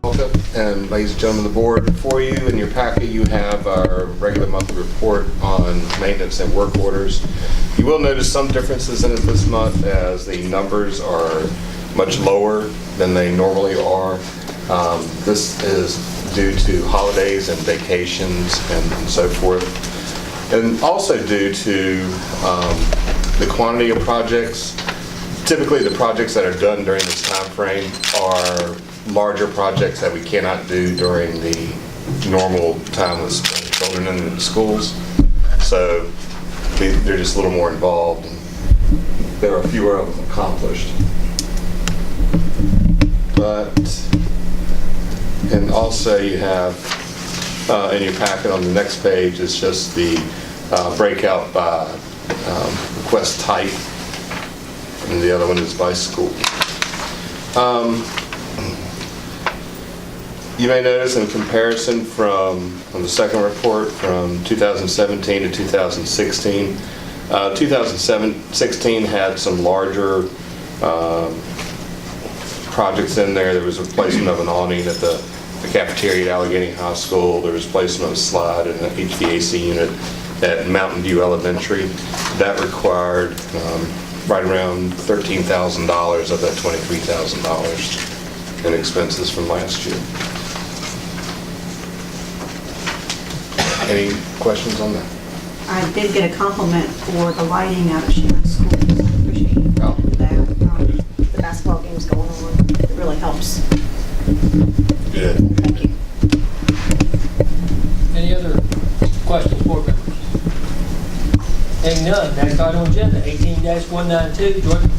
And ladies and gentlemen of the board, before you in your packet you have our regular monthly report on maintenance and work orders. You will notice some differences in it this month as the numbers are much lower than they normally are. This is due to holidays and vacations and so forth, and also due to the quantity of projects. Typically the projects that are done during this time frame are larger projects that we cannot do during the normal time with children in the schools. So they're just a little more involved, and there are fewer of them accomplished. And also you have in your packet on the next page is just the breakout by request type, and the other one is by school. You may notice in comparison from the second report from 2017 to 2016, 2016 had some larger projects in there. There was a replacement of an awning at the cafeteria at Alleghany High School. There was replacement of a slide in an HVAC unit at Mountain View Elementary. That required right around $13,000 of that $23,000 in expenses from last year. Any questions on that? I did get a compliment for the lighting out of Sharon School. I appreciate that. The basketball games going on. It really helps. Good. Thank you. Any other questions, board members? Hearing none, next item on agenda, 18-192, joint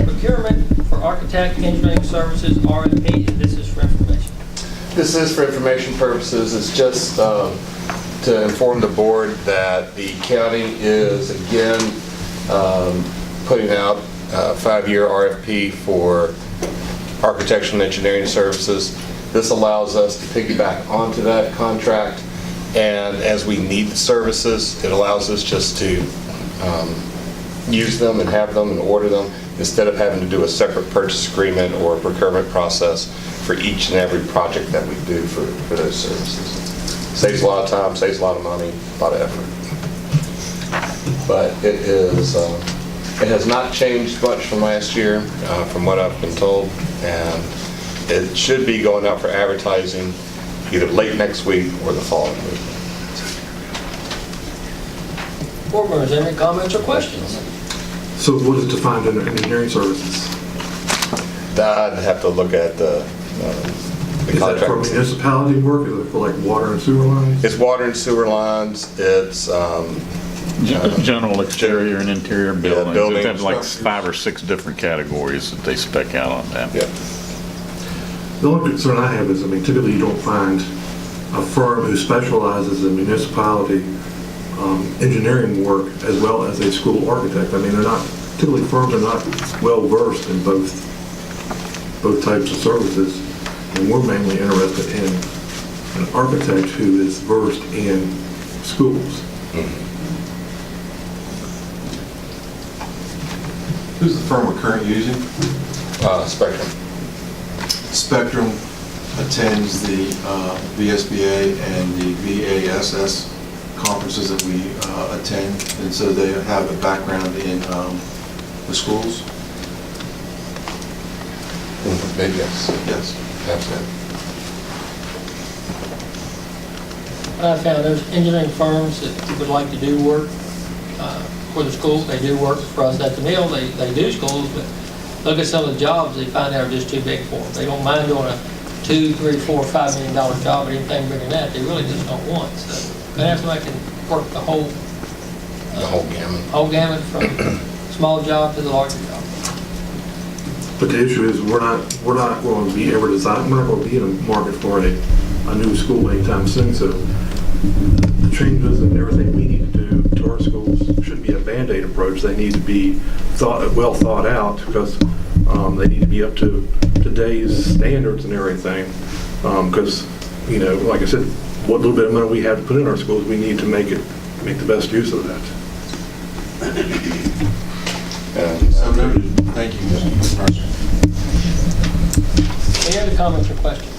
procurement for architect engineering services, RFP, and this is for information. This is for information purposes. It's just to inform the board that the county is again putting out a 5-year RFP for architectural and engineering services. This allows us to piggyback onto that contract, and as we need the services, it allows us just to use them and have them and order them instead of having to do a separate purchase agreement or procurement process for each and every project that we do for those services. Saves a lot of time, saves a lot of money, a lot of effort. But it is, it has not changed much from last year, from what I've been told, and it should be going out for advertising either late next week or the following week. Board members, any comments or questions? So what is defined under engineering services? I'd have to look at the Is that for contract. municipality work? Is it for like water and sewer lines? It's water and sewer lines, it's General exterior and interior buildings. building They have like structures. 5 or 6 different categories that they spec out on that. yeah. The only concern I have is, I mean, typically you don't find a firm who specializes in municipality engineering work as well as a school architect. I mean, they're not, typically firms are not well versed in both types of services. And we're mainly interested in an architect who is versed in schools. Who's the firm we're currently using? Spectrum. Spectrum attends the VSBA and the VASS conferences that we attend, and so they have a background in the schools. Yes. Yes. Absolutely. I found those engineering firms that would like to do work for the schools. They do work for us at the mill. They do schools, but look at some of the jobs they find out are just too big for them. They don't mind doing a $2, $3, $4, $5 million job or anything bigger than that. They really just don't want. So they have somebody that can work the whole gamut from small job to the larger job. But the issue is we're not going to be ever design. We're not going to be in a market for a new school anytime soon. So the changes and everything we need to do to our schools shouldn't be a Band-Aid approach. They need to be well thought out because they need to be up to today's standards and everything. Because you know, like I said, what little bit of money we have to put in our schools, we need to make the best use of that. So noted. Thank you, Mr. President. Any other comments or questions?